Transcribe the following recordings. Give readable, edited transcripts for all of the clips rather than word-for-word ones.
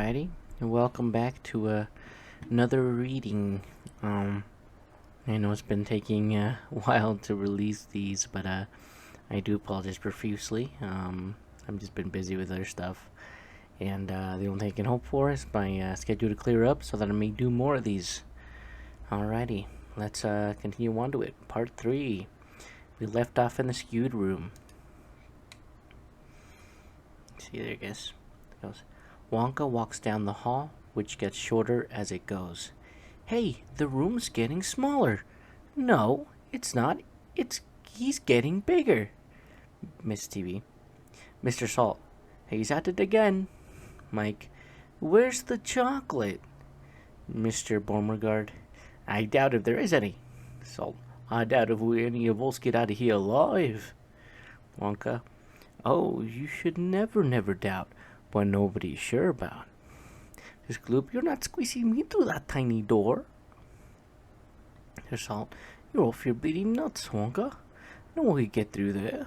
Alrighty, and welcome back to another reading. I know it's been taking a while to release these, but I do apologize profusely. I've just been busy with other stuff, and the only thing I can hope for is my schedule to clear up so that I may do more of these. Alrighty, let's continue on to it. Part 3. We left off in the skewed room. See, there it goes. Wonka walks down the hall, which gets shorter as it goes. Hey, the room's getting smaller. No, it's not. He's getting bigger. Miss TV. Mr. Salt. He's at it again. Mike. Where's the chocolate? Mr. Beauregard. I doubt if there is any. Salt. I doubt if any of us get out of here alive. Wonka. Oh, you should never doubt what nobody's sure about. Just Gloop, you're not squeezing me through that tiny door. There's Salt. You're off your bleeding nuts, Wonka. No one can get through there.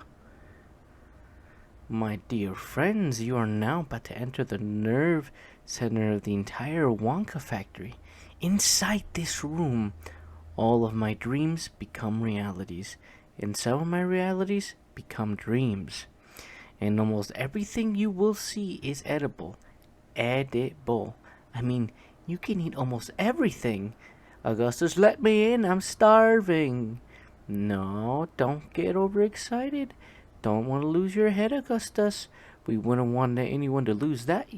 My dear friends, you are now about to enter the nerve center of the entire Wonka factory. Inside this room, all of my dreams become realities, and some of my realities become dreams. And almost everything you will see is edible. Edible. I mean, you can eat almost everything. Augustus, let me in. I'm starving. No, don't get overexcited. Don't want to lose your head, Augustus. We wouldn't want anyone to lose that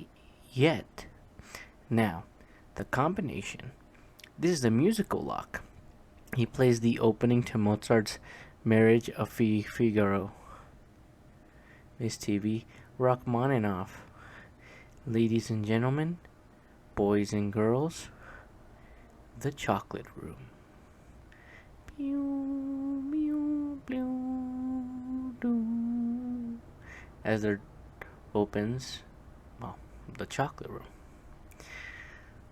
yet. Now, the combination. This is the musical lock. He plays the opening to Mozart's Marriage of Figaro. Miss TV, Rachmaninoff. Ladies and gentlemen, boys and girls, the chocolate room. As it opens, the chocolate room.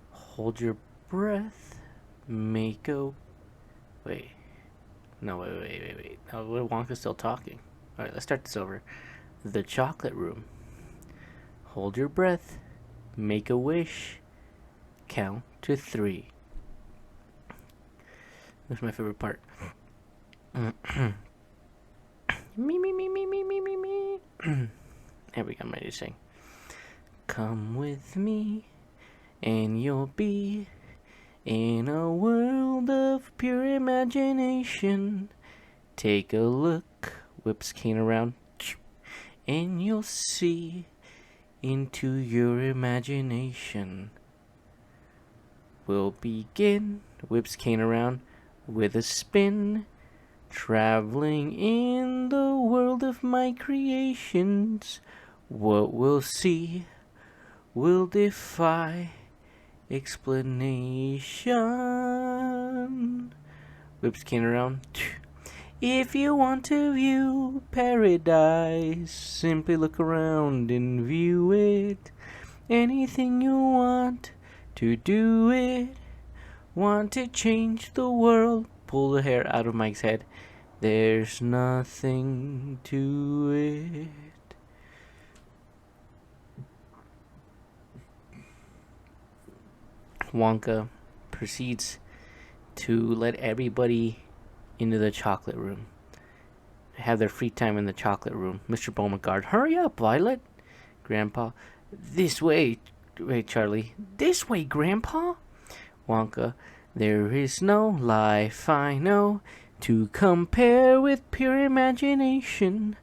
Hold your breath. Wait. No, Wonka's still talking. Alright, let's start this over. The chocolate room. Hold your breath. Make a wish. Count to 3. That's my favorite part. me. There we go, I'm ready to sing. Come with me, and you'll be in a world of pure imagination. Take a look, whips cane around, and you'll see into your imagination. We'll begin, whips cane around, with a spin, traveling in the world of my creations. What we'll see will defy explanation. Whips cane around. If you want to view paradise, simply look around and view it. Anything you want to do it. Want to change the world? Pull the hair out of Mike's head. There's nothing to it. Wonka proceeds to let everybody into the chocolate room. Have their free time in the chocolate room. Mr. Beauregard, hurry up, Violet. Grandpa, this way. Wait, Charlie. This way, Grandpa. Wonka, there is no life I know to compare with pure imagination.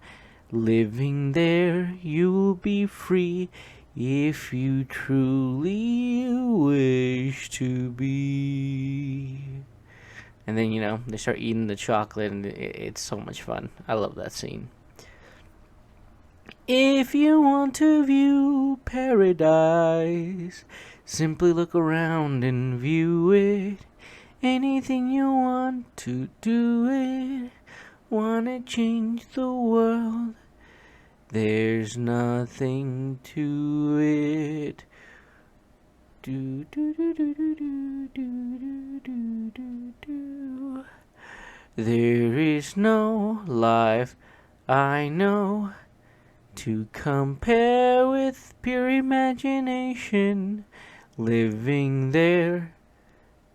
Living there, you'll be free if you truly wish to be. And then, they start eating the chocolate, and it's so much fun. I love that scene. If you want to view paradise, simply look around and view it. Anything you want to do it. Wanna change the world. There's nothing to it. Do do do do do do do do do do. There is no life I know to compare with pure imagination. Living there,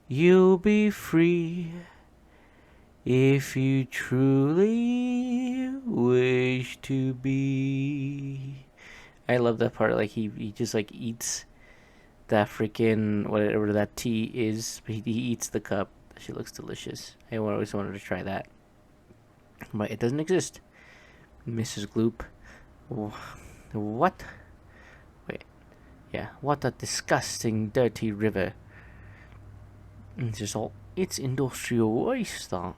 you'll be free if you truly wish to be. I love that part. Like he just like eats that freaking whatever that tea is. He eats the cup. She looks delicious. I always wanted to try that, but it doesn't exist. Mrs. Gloop. What? Wait. Yeah. What a disgusting, dirty river. It's industrial waste, then.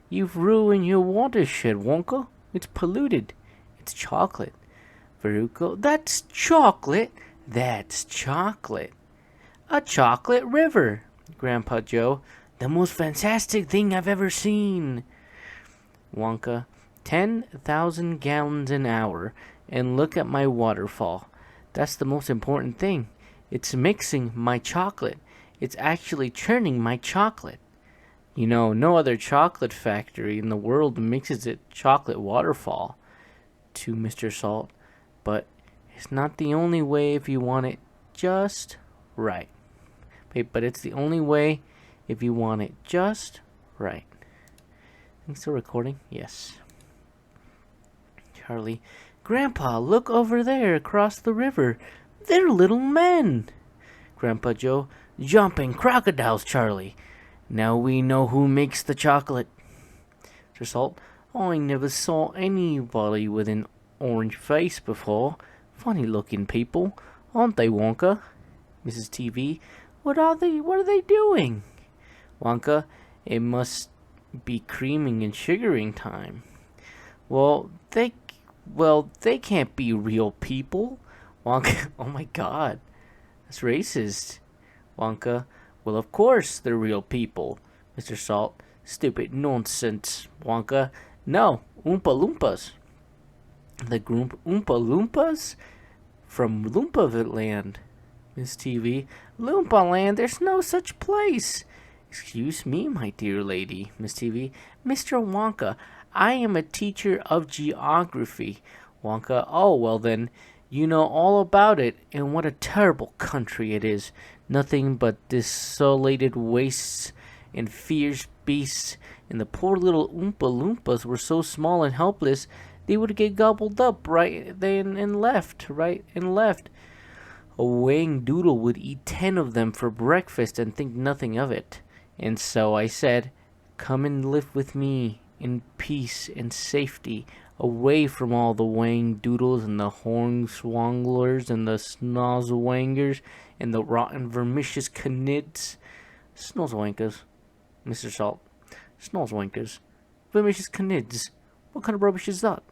You've ruined your watershed, Wonka. It's polluted. It's chocolate. Veruca, that's chocolate. That's chocolate. A chocolate river. Grandpa Joe, the most fantastic thing I've ever seen. Wonka, 10,000 gallons an hour, and look at my waterfall. That's the most important thing. It's mixing my chocolate. It's actually churning my chocolate. You know, no other chocolate factory in the world mixes its chocolate waterfall to Mr. Salt, but it's not the only way if you want it just right. But it's the only way if you want it just right. Think still recording? Yes. Charlie, Grandpa, look over there across the river. They're little men. Grandpa Joe, jumping crocodiles, Charlie. Now we know who makes the chocolate. Mr. Salt, I never saw anybody with an orange face before. Funny looking people, aren't they, Wonka? Mrs. TV, what are they doing? Wonka, it must be creaming and sugaring time. Well, they can't be real people. Wonka, oh my god, that's racist. Wonka, well, of course they're real people. Mr. Salt, stupid nonsense. Wonka, no, Oompa Loompas. The Oompa Loompas? From Loompa Land. Miss TV, Loompa Land, there's no such place. Excuse me, my dear lady. Miss TV, Mr. Wonka, I am a teacher of geography. Wonka, oh, well then, you know all about it, and what a terrible country it is. Nothing but desolated wastes and fierce beasts, and the poor little Oompa Loompas were so small and helpless, they would get gobbled up right and left. A weighing doodle would eat 10 of them for breakfast and think nothing of it. And so I said, come and live with me in peace and safety, away from all the weighing doodles and the hornswogglers and the snozzwangers and the rotten vermicious canids. Snozzwankers, Mr. Salt. Snozzwankers. Vermicious canids. What kind of rubbish is that?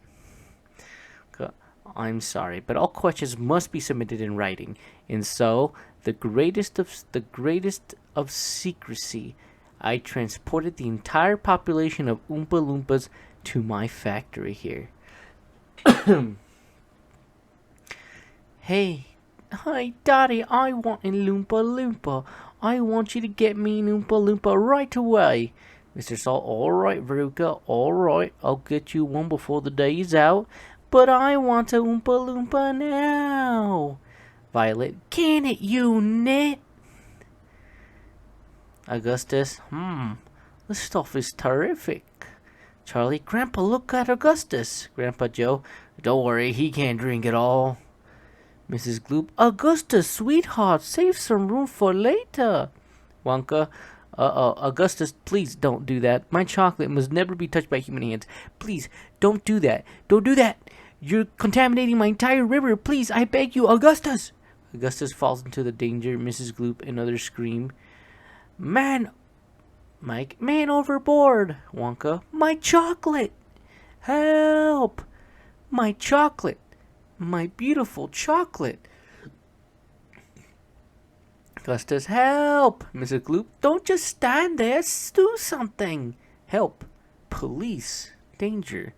I'm sorry, but all questions must be submitted in writing, and so the greatest of secrecy, I transported the entire population of Oompa Loompas to my factory here. Hey, hi, Daddy, I want an Oompa Loompa. I want you to get me an Oompa Loompa right away. Mr. Salt, all right, Veruca, all right, I'll get you one before the day is out. But I want a Oompa Loompa now. Violet, can it, you nit? Augustus, this stuff is terrific. Charlie, Grandpa, look at Augustus. Grandpa Joe, don't worry, he can't drink it all. Mrs. Gloop, Augustus, sweetheart, save some room for later. Wonka, Augustus, please don't do that. My chocolate must never be touched by human hands. Please, don't do that. Don't do that. You're contaminating my entire river. Please, I beg you, Augustus. Augustus falls into the danger. Mrs. Gloop and others scream. Man overboard. Wonka, my chocolate. Help. My chocolate. My beautiful chocolate. Augustus, help. Mrs. Gloop, don't just stand there. Do something. Help. Police. Danger.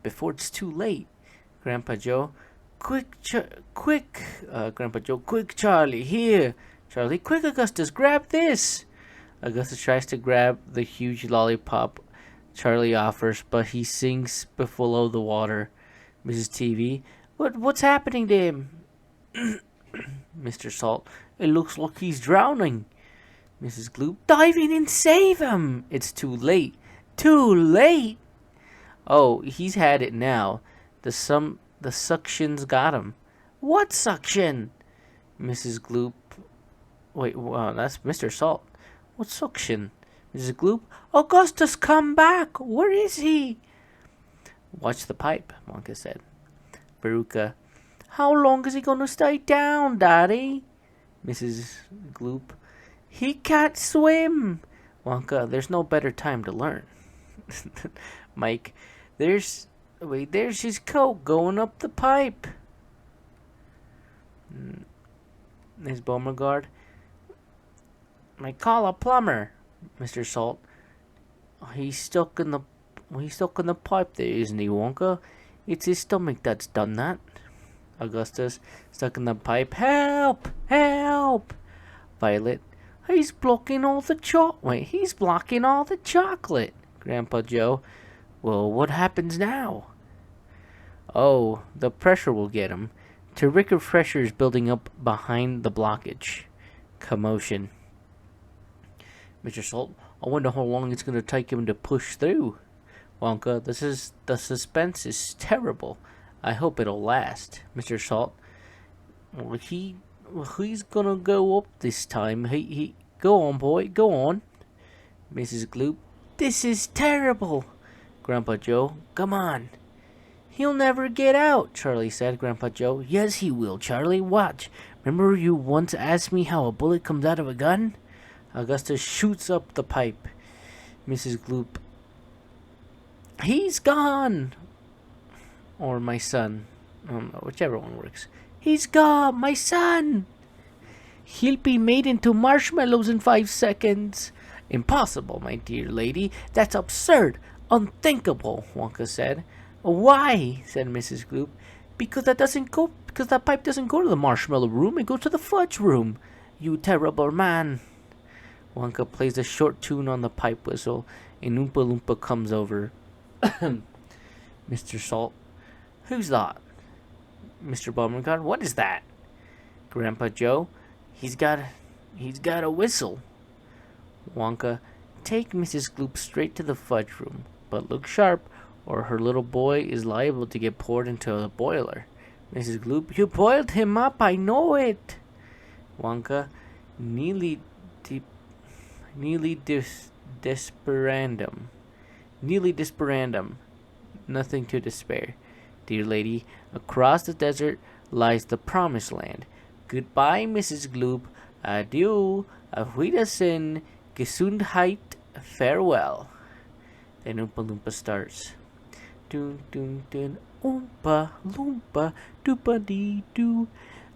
Before it's too late. Grandpa Joe, quick. Grandpa Joe, quick, Charlie, here. Charlie, quick, Augustus, grab this. Augustus tries to grab the huge lollipop Charlie offers, but he sinks below the water. Mrs. TV, what's happening to him? Mr. Salt, it looks like he's drowning. Mrs. Gloop, dive in and save him. It's too late. Too late. Oh, he's had it now. The suction's got him. What suction? Mrs. Gloop. Wait, wow, that's Mr. Salt. What suction? Mrs. Gloop. Augustus, come back. Where is he? Watch the pipe, Wonka said. Veruca. How long is he gonna stay down, Daddy? Mrs. Gloop. He can't swim. Wonka, there's no better time to learn. Mike, there's his coat going up the pipe. Miss Beauregard, I call a plumber. Mr. Salt, he's stuck in the pipe there, isn't he, Wonka? It's his stomach that's done that. Augustus, stuck in the pipe. Help! Help! Violet, he's blocking all the chocolate. Grandpa Joe, well, what happens now? Oh, the pressure will get him. Terrific pressure is building up behind the blockage. Commotion. Mr. Salt, I wonder how long it's going to take him to push through. Wonka, the suspense is terrible. I hope it'll last. Mr. Salt, well, he's gonna go up this time. He go on, boy, go on. Mrs. Gloop, this is terrible. Grandpa Joe, come on. He'll never get out, Charlie said. Grandpa Joe, yes he will, Charlie, watch. Remember you once asked me how a bullet comes out of a gun? Augustus shoots up the pipe. Mrs. Gloop, he's gone. Or my son. Whichever one works. He's gone, my son. He'll be made into marshmallows in 5 seconds. Impossible, my dear lady. That's absurd. Unthinkable, Wonka said. Why? Said Mrs. Gloop. Because that pipe doesn't go to the marshmallow room. It goes to the fudge room. You terrible man. Wonka plays a short tune on the pipe whistle, and Oompa Loompa comes over. Mr. Salt. Who's that? Mr. Beauregard, what is that? Grandpa Joe, he's got a whistle. Wonka, take Mrs. Gloop straight to the fudge room, but look sharp, or her little boy is liable to get poured into the boiler. Mrs. Gloop, you boiled him up, I know it. Wonka, nearly desperandum. Nothing to despair. Dear lady, across the desert lies the promised land. Goodbye, Mrs. Gloop. Adieu. Auf Wiedersehen. Gesundheit. Farewell. Then Oompa Loompa starts. Dun dun dun. Oompa Loompa. Doopa dee doo.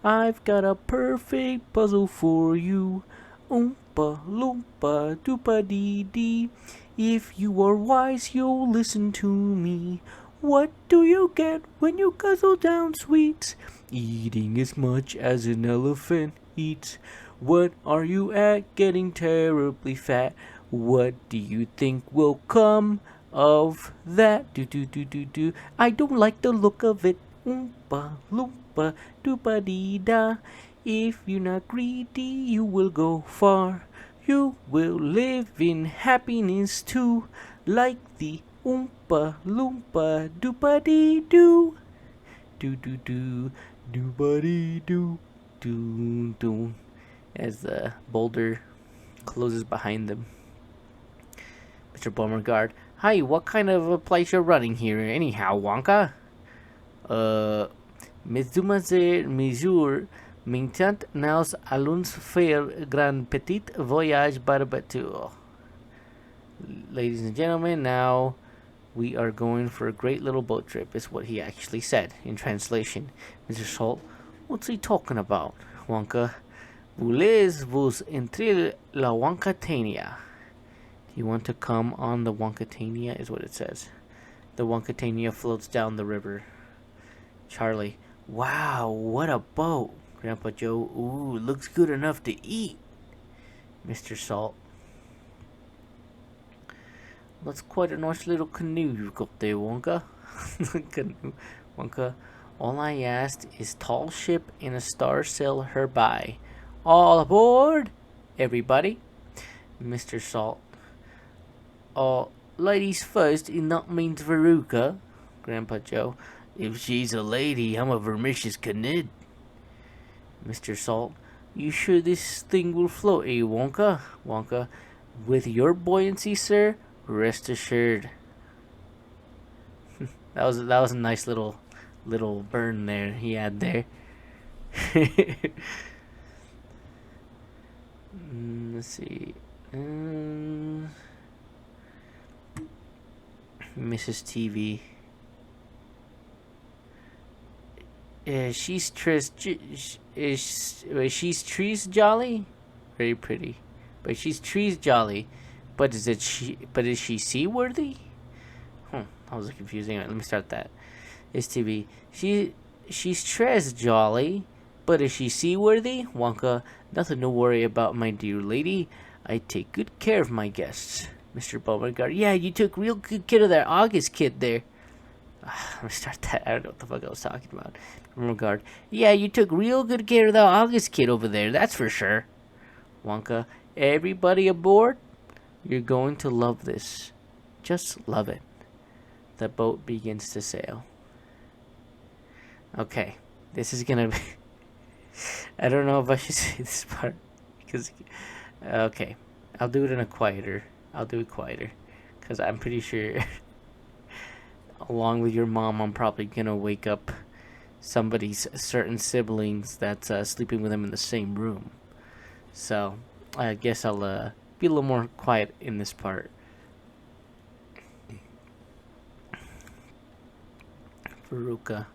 I've got a perfect puzzle for you. Oompa Loompa. Doopa dee dee. If you are wise, you'll listen to me. What do you get when you guzzle down sweets? Eating as much as an elephant eats. What are you at? Getting terribly fat. What do you think will come of that? Do. I don't like the look of it. Oompa Loompa Doopa Dee Da. If you're not greedy, you will go far. You will live in happiness too, like the Oompa Loompa Doopa Dee Doo. Do Doopa Dee Doo. Do. As the boulder closes behind them. Mr. Beauregard, hi, what kind of a place you're running here anyhow, Wonka? Mesdemoiselles, Messieurs, maintenant nous allons faire grand petit voyage barbecue. Ladies and gentlemen, now we are going for a great little boat trip, is what he actually said in translation. Mr. Salt, what's he talking about? Wonka, voulez-vous entrer la Wonkatania? Do you want to come on the Wonkatania, is what it says. The Wonkatania floats down the river. Charlie, wow, what a boat. Grandpa Joe, ooh, looks good enough to eat. Mr. Salt, that's quite a nice little canoe you've got there, Wonka. Canoe. Wonka, all I asked is tall ship in a star sail her by. All aboard, everybody. Mr. Salt. Ladies first, and that means Veruca. Grandpa Joe. If she's a lady, I'm a vermicious canid. Mr. Salt. You sure this thing will float, eh, Wonka? Wonka. With your buoyancy, sir, rest assured. that was a nice little burn there he had there. Let's see. Mrs. TV. She's trees jolly, very pretty, but she's trees jolly, but is she seaworthy? That was confusing. Right, let me start that. TV. She's tres jolly, but is she seaworthy? Wonka, nothing to worry about, my dear lady. I take good care of my guests. Mr. Beauregard. Yeah, you took real good care of that August kid there. Let me start that. I don't know what the fuck I was talking about. Beauregard. Yeah, you took real good care of that August kid over there, that's for sure. Wonka. Everybody aboard? You're going to love this. Just love it. The boat begins to sail. Okay, this is gonna be... I don't know if I should say this part. Because... Okay, I'll do it in a quieter... I'll do it quieter. Because I'm pretty sure... along with your mom, I'm probably gonna wake up somebody's certain siblings that's sleeping with them in the same room. So, I guess I'll be a little more quiet in this part. Veruca.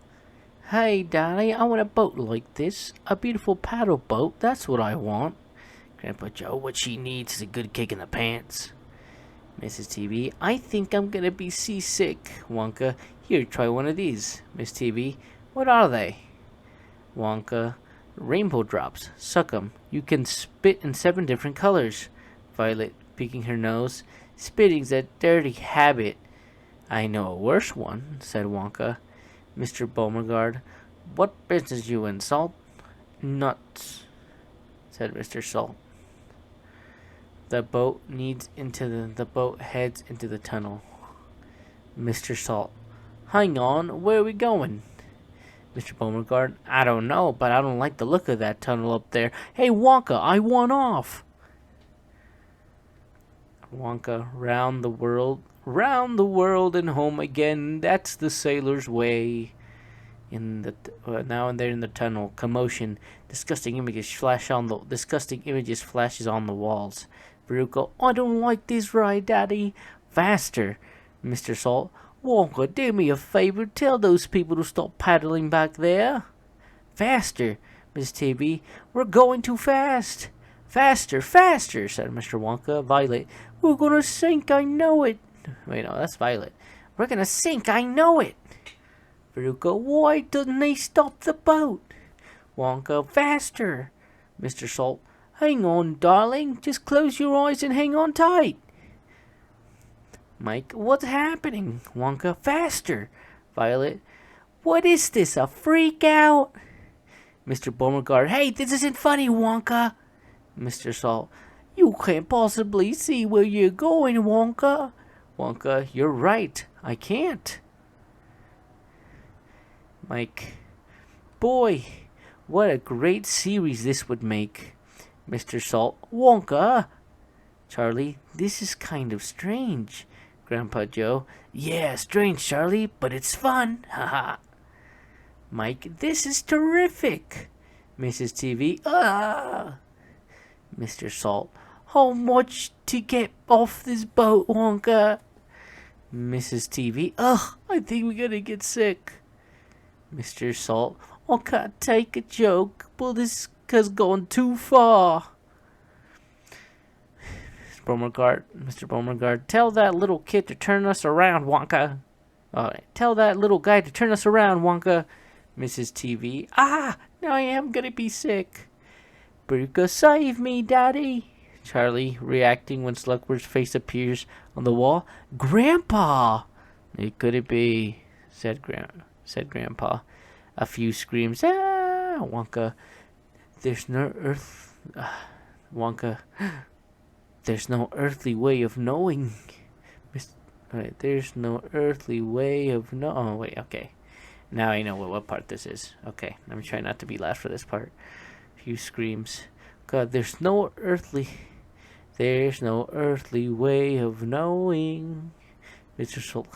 Hey, Daddy, I want a boat like this. A beautiful paddle boat, that's what I want. Grandpa Joe, what she needs is a good kick in the pants. Mrs. TV, I think I'm gonna be seasick. Wonka, here, try one of these. Miss TV, what are they? Wonka, rainbow drops. Suck 'em. You can spit in 7 different colors. Violet, picking her nose. Spitting's a dirty habit. I know a worse one, said Wonka. Mr. Beauregard, what business you in, Salt? Nuts, said Mr. Salt. The boat heads into the tunnel. Mr. Salt, hang on, where are we going? Mr. Beauregard, I don't know, but I don't like the look of that tunnel up there. Hey, Wonka, I want off. Wonka, round the world and home again. That's the sailor's way. Now and there in the tunnel, commotion. Disgusting images flashes on the walls. Veruca, I don't like this ride, Daddy. Faster, Mr. Salt. Wonka, do me a favor. Tell those people to stop paddling back there. Faster, Miss TV. We're going too fast. Faster, faster, said Mr. Wonka. Violet, we're gonna sink, I know it. Wait, no, that's Violet. We're gonna sink, I know it. Veruca, why doesn't they stop the boat? Wonka, faster. Mr. Salt, hang on, darling. Just close your eyes and hang on tight. Mike, what's happening? Wonka, faster. Violet, what is this, a freak out? Mr. Beauregard, hey, this isn't funny, Wonka. Mr. Salt, you can't possibly see where you're going, Wonka. Wonka, you're right. I can't. Mike, boy, what a great series this would make. Mr. Salt, Wonka. Charlie, this is kind of strange. Grandpa Joe, yeah, strange, Charlie, but it's fun. Haha. Mike, this is terrific. Mrs. TV, Mr. Salt, how much to get off this boat, Wonka? Mrs. TV, I think we're gonna get sick. Mr. Salt, I can't take a joke, but this has gone too far. Mr. Beauregard, tell that little kid to turn us around, Wonka. Alright, tell that little guy to turn us around, Wonka. Mrs. TV, now I am gonna be sick. Veruca, save me, Daddy. Charlie, reacting when Slugburn's face appears on the wall. Grandpa! It could it be, said Grandpa. said Grandpa. A few screams. Ah, Wonka. There's no earth. Wonka. There's no earthly way of knowing. Wait, there's no earthly way of no. Oh wait, okay. Now I know what part this is. Okay, I'm trying not to be loud for this part. A few screams. God, there's no earthly way of knowing. Mr. Salt,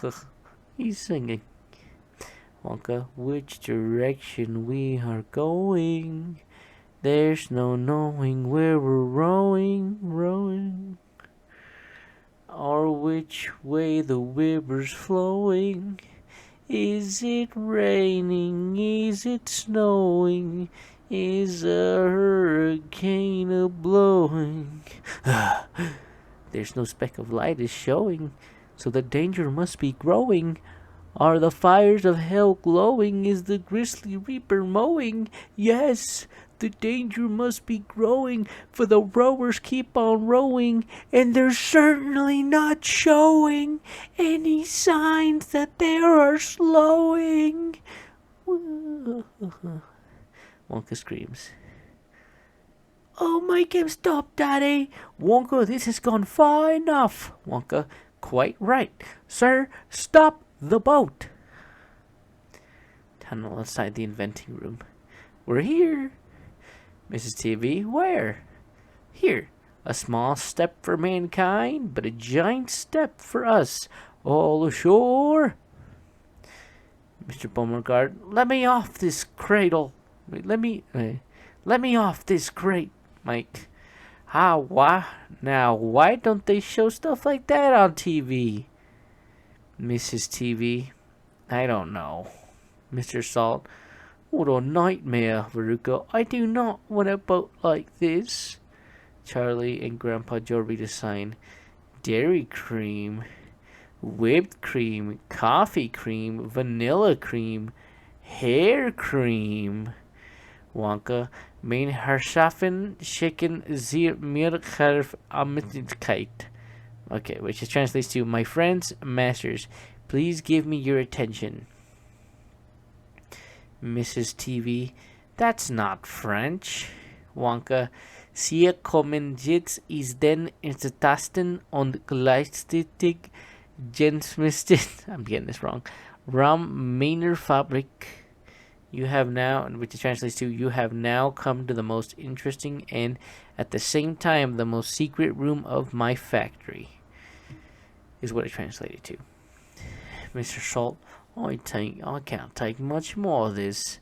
he's singing. Wonka, which direction we are going? There's no knowing where we're rowing, or which way the river's flowing. Is it raining? Is it snowing? Is a hurricane a blowing? There's no speck of light is showing, so the danger must be growing. Are the fires of hell glowing? Is the grisly reaper mowing? Yes, the danger must be growing, for the rowers keep on rowing, and they're certainly not showing any signs that they are slowing. Wonka screams. Oh, make him stop, Daddy. Wonka, this has gone far enough. Wonka, quite right. Sir, stop the boat. Tunnel outside the inventing room. We're here. Mrs. TV, where? Here. A small step for mankind, but a giant step for us. All ashore. Mr. Beauregard, let me off this cradle. Let me off this crate, Mike. Why don't they show stuff like that on TV? Mrs. TV, I don't know. Mr. Salt, what a nightmare, Veruca. I do not want a boat like this. Charlie and Grandpa Joe read a sign. Dairy cream, whipped cream, coffee cream, vanilla cream, hair cream. Wonka, mein Herrschaften schicken Sie mir Herr Amtlichkeit. Okay, which translates to, my friends, masters, please give me your attention. Mrs. TV, that's not French. Wonka, Sie kommen jetzt ist den Tasten und gleichzeitig Gensmisten. I'm getting this wrong. Ram Mainer Fabrik. You have now, which translates to, you have now come to the most interesting and at the same time the most secret room of my factory. Is what it translated to. Mr. Salt, I can't take much more of this.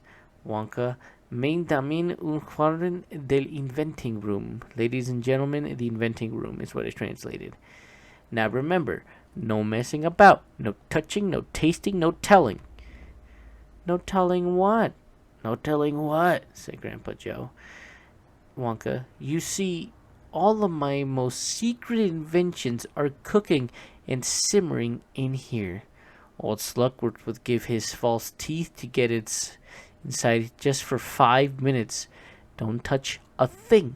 Wonka, Mein Damen und Herren del Inventing Room. Ladies and gentlemen, the inventing room is what is translated. Now remember, no messing about, no touching, no tasting, no telling. No telling what? No telling what? Said Grandpa Joe. Wonka, you see, all of my most secret inventions are cooking and simmering in here. Old Sluckworth would give his false teeth to get its inside just for 5 minutes. Don't touch a thing.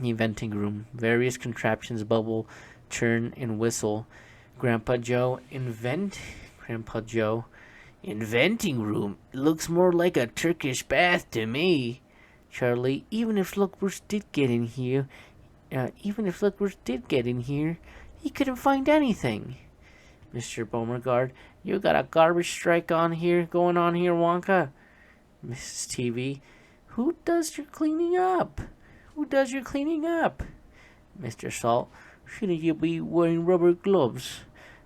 Inventing room. Various contraptions bubble, churn, and whistle. Grandpa Joe, inventing room. It looks more like a Turkish bath to me. Charlie, even if Sluckworth did get in here, he couldn't find anything. Mr. Beauregard, you got a garbage strike going on here, Wonka. Mrs. TV, who does your cleaning up? Mr. Salt, shouldn't you be wearing rubber gloves?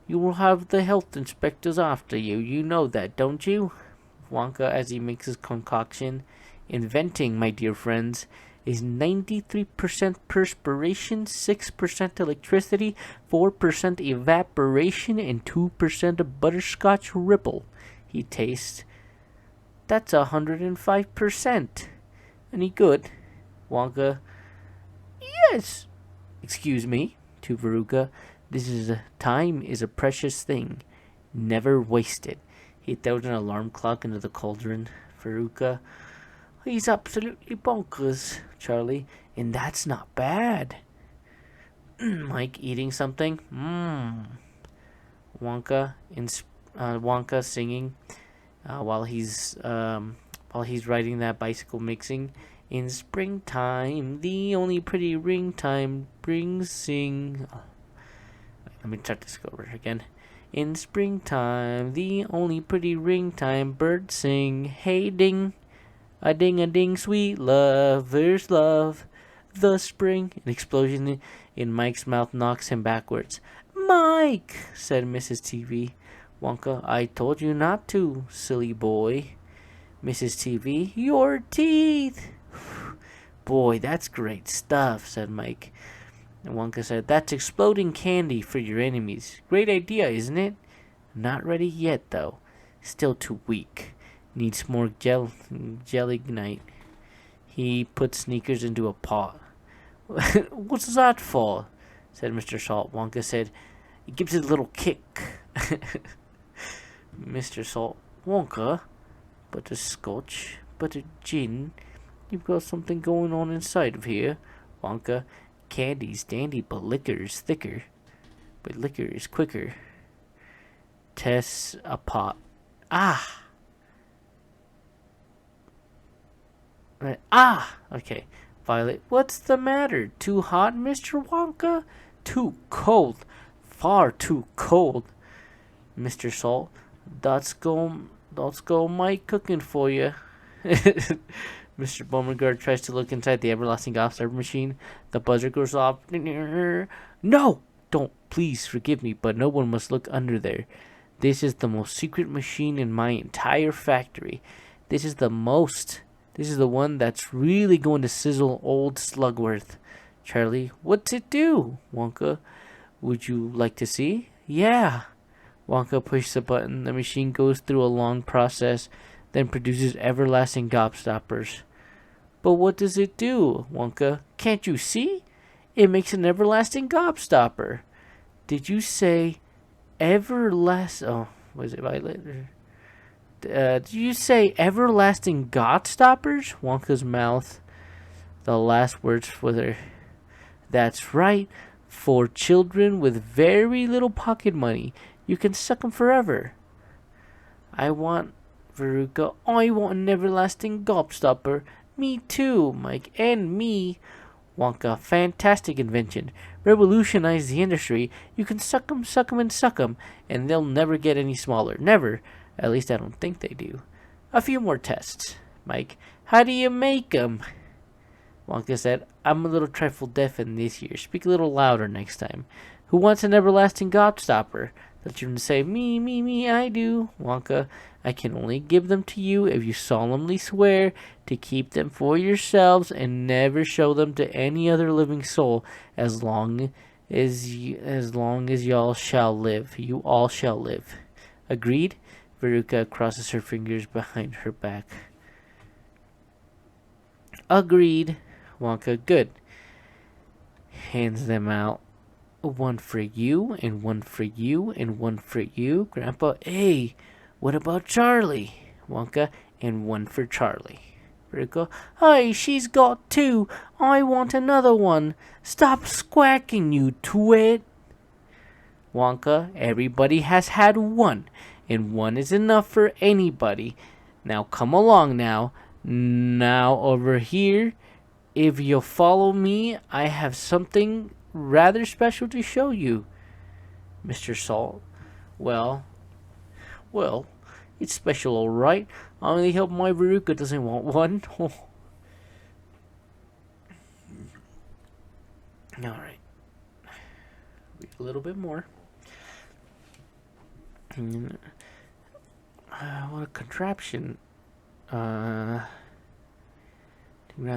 You will have the health inspectors after you. You know that, don't you? Wonka, as he makes his concoction. Inventing, my dear friends, is 93% perspiration, 6% electricity, 4% evaporation, and 2% of butterscotch ripple. He tastes. That's 105%. Any good? Wonka. Yes. Excuse me, to Veruca. Time is a precious thing. Never waste it. He throws an alarm clock into the cauldron. Veruca. He's absolutely bonkers, Charlie, and that's not bad. Mike eating something? Wonka singing while he's riding that bicycle, mixing. In springtime, the only pretty ring time brings sing. Let me start this over again. In springtime, the only pretty ring time birds sing. Hey ding, a ding, sweet lovers love the spring. An explosion in Mike's mouth knocks him backwards. Mike, said Mrs. TV. Wonka, I told you not to, silly boy. Mrs. TV, your teeth. Boy, that's great stuff, said Mike. And Wonka said, that's exploding candy for your enemies. Great idea, isn't it? Not ready yet, though. Still too weak. Needs more jelly night. He put Sneakers into a pot. What's that for? Said Mr. Salt. Wonka said, it gives it a little kick. Mr. Salt. Wonka, but a scotch, but a gin. You've got something going on inside of here. Wonka. Candy's dandy, but liquor is thicker. But liquor is quicker. Tess a pot. Ah! Okay. Violet, what's the matter? Too hot, Mr. Wonka? Too cold. Far too cold. Mr. Salt, that's go Mike cooking for you. Mr. Beauregard tries to look inside the everlasting gobstopper machine. The buzzer goes off. No! Don't, please forgive me, but no one must look under there. This is the most secret machine in my entire factory. This is the one that's really going to sizzle old Slugworth. Charlie, what's it do? Wonka, would you like to see? Yeah. Wonka pushes a button. The machine goes through a long process, then produces everlasting gobstoppers. But what does it do, Wonka? Can't you see? It makes an everlasting gobstopper. Did you say everlasting? Oh, was it Violet? Did you say everlasting gobstoppers? Wonka's mouth. The last words for her. That's right. For children with very little pocket money. You can suck 'em forever. I want Veruca. I want an everlasting gobstopper. Me too, Mike, and me. Wonka, fantastic invention. Revolutionized the industry. You can suck 'em, and they'll never get any smaller. Never. At least I don't think they do. A few more tests. Mike, how do you make 'em? Wonka said, I'm a little trifle deaf in this year. Speak a little louder next time. Who wants an everlasting gobstopper? The children say, me, I do. Wonka, I can only give them to you if you solemnly swear to keep them for yourselves and never show them to any other living soul as long as y'all shall live. You all shall live. Agreed? Veruca crosses her fingers behind her back. Agreed. Wonka, good. Hands them out. One for you, and one for you, and one for you. Grandpa, hey, what about Charlie? Wonka, and one for Charlie. Veruca, hey, she's got two. I want another one. Stop squawking, you twit. Wonka, everybody has had one, and one is enough for anybody. Now come along now. Now over here. If you'll follow me, I have something rather special to show you. Mr. Salt, well, it's special, all right. I only hope my Veruca doesn't want one. All right. Read a little bit more. What a contraption. I'm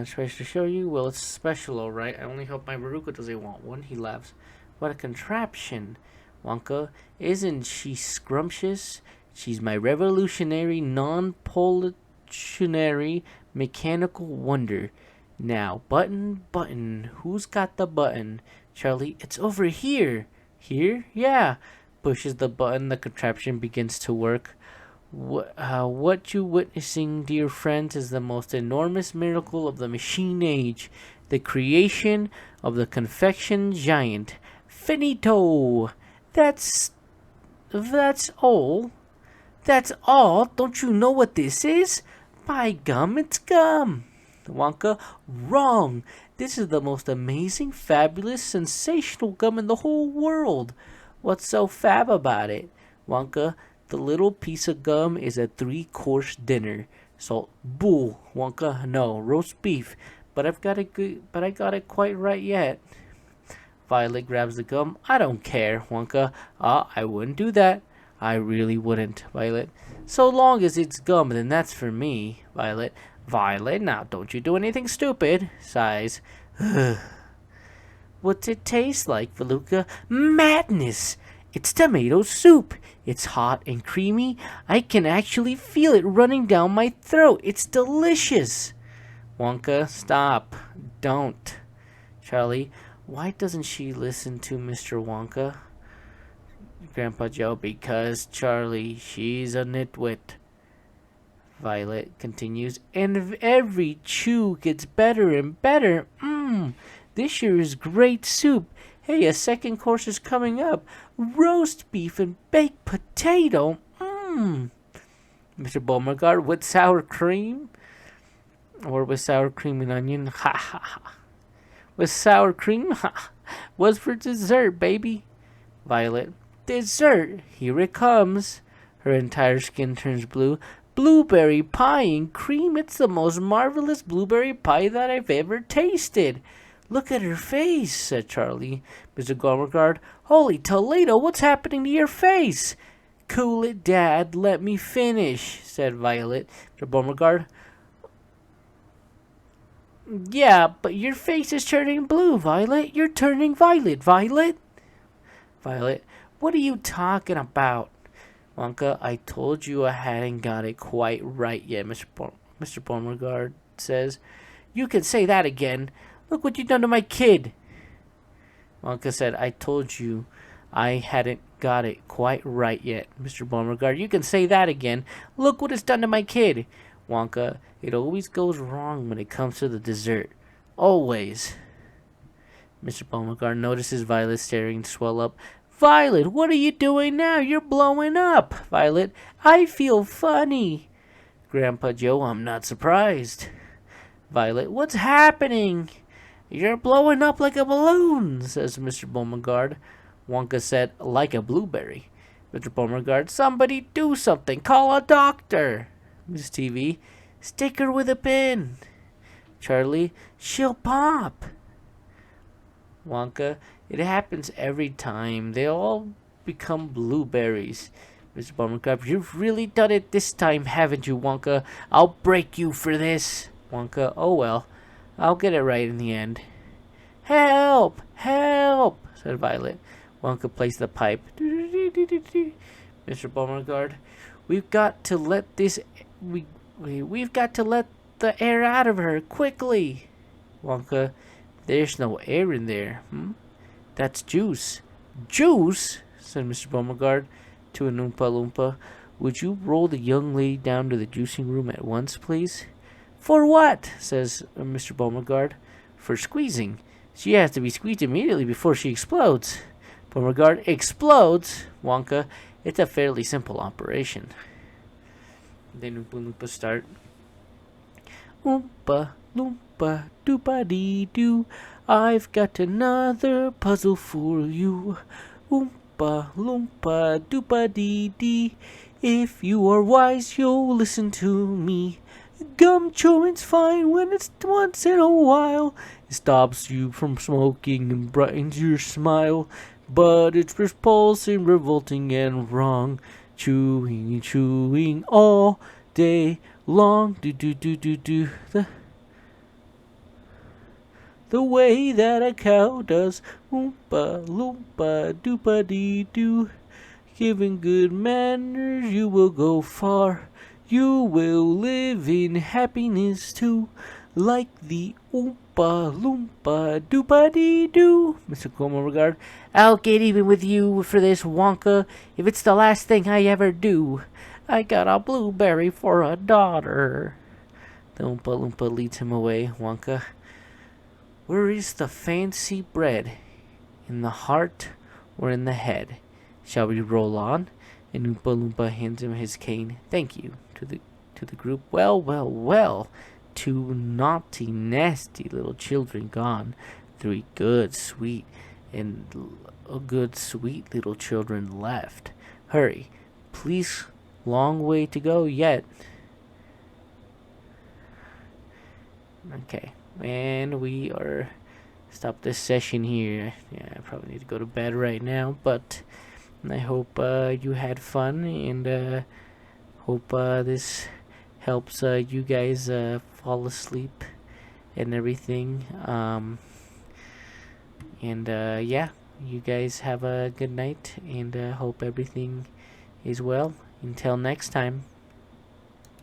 supposed to show you. Well, it's special, all right. I only hope my Veruca doesn't want one. He laughs. What a contraption, Wonka. Isn't she scrumptious? She's my revolutionary, non-pollutionary, mechanical wonder. Now, button. Who's got the button? Charlie, it's over here. Here? Yeah. Pushes the button. The contraption begins to work. What you witnessing, dear friends, is the most enormous miracle of the machine age, the creation of the confection giant. Finito! That's That's all? That's all? Don't you know what this is? By gum, it's gum. Wonka, wrong. This is the most amazing, fabulous, sensational gum in the whole world. What's so fab about it? Wonka, the little piece of gum is a 3-course dinner. So, bull, Wonka, no, roast beef. But I got it quite right yet. Violet grabs the gum. I don't care, Wonka. I wouldn't do that. I really wouldn't, Violet. So long as it's gum, then that's for me, Violet. Violet, now don't you do anything stupid, sighs. What's it taste like, Veluca? Madness! It's tomato soup. It's hot and creamy. I can actually feel it running down my throat. It's delicious. Wonka, stop. Don't. Charlie, why doesn't she listen to Mr. Wonka? Grandpa Joe, because Charlie, she's a nitwit. Violet continues, and every chew gets better and better. This year is great soup. Hey, a second course is coming up. Roast beef and baked potato. Mr. Beauregard, with sour cream? Or with sour cream and onion? Ha ha ha. With sour cream? Ha. What's for dessert, baby? Violet, dessert. Here it comes. Her entire skin turns blue. Blueberry pie and cream. It's the most marvelous blueberry pie that I've ever tasted. Look at her face, said Charlie. Mr. Beauregard, holy Toledo, what's happening to your face? Cool it, Dad. Let me finish, said Violet. Mr. Beauregard, yeah, but your face is turning blue, Violet. You're turning violet, Violet. Violet, what are you talking about? Wonka, I told you I hadn't got it quite right yet, Mr. Beauregard says. You can say that again. Look what you've done to my kid. Wonka said, I told you I hadn't got it quite right yet, Mr. Beauregard. You can say that again. Look what it's done to my kid. Wonka, it always goes wrong when it comes to the dessert. Always. Mr. Beauregard notices Violet staring to swell up. Violet, what are you doing now? You're blowing up. Violet, I feel funny. Grandpa Joe, I'm not surprised. Violet, what's happening? You're blowing up like a balloon, says Mr. Beauregard. Wonka said, like a blueberry. Mr. Beauregard, somebody do something. Call a doctor. Miss TV, stick her with a pin. Charlie, she'll pop. Wonka, it happens every time. They all become blueberries. Mr. Beauregard, you've really done it this time, haven't you, Wonka? I'll break you for this. Wonka, oh well. I'll get it right in the end. Help! Help! Said Violet. Wonka placed the pipe. Mr. Beauregard, we've got to let we've got to let the air out of her quickly. Wonka, there's no air in there. That's juice. Juice? Said Mr. Beauregard to an Oompa Loompa. Would you roll the young lady down to the juicing room at once, please? For what? Says Mr. Beauregard. For squeezing. She has to be squeezed immediately before she explodes. Beauregard, explodes? Wonka, it's a fairly simple operation. Then Oompa Loompa start. Oompa Loompa doopa-dee-doo. I've got another puzzle for you. Oompa Loompa doopa-dee-dee. If you are wise, you'll listen to me. Gum chewing's fine when it's once in a while. It stops you from smoking and brightens your smile. But it's repulsive, revolting, and wrong. Chewing and chewing all day long. Do. The way that a cow does. Oompa Loompa doopa-dee-doo. Given good manners, you will go far. You will live in happiness too, like the Oompa Loompa doopa-dee-doo. Mr. Beauregard, I'll get even with you for this, Wonka, if it's the last thing I ever do. I got a blueberry for a daughter. The Oompa Loompa leads him away. Wonka, where is the fancy bread? In the heart or in the head? Shall we roll on? And Oompa Loompa hands him his cane. Thank you to the group. Well, well, well. Two naughty, nasty little children gone. Three good, sweet, and good, sweet little children left. Hurry, please. Long way to go yet. Okay, and we are stop this session here. Yeah, I probably need to go to bed right now, but I hope you had fun, and hope this helps you guys fall asleep and everything. And yeah, you guys have a good night, and hope everything is well. Until next time.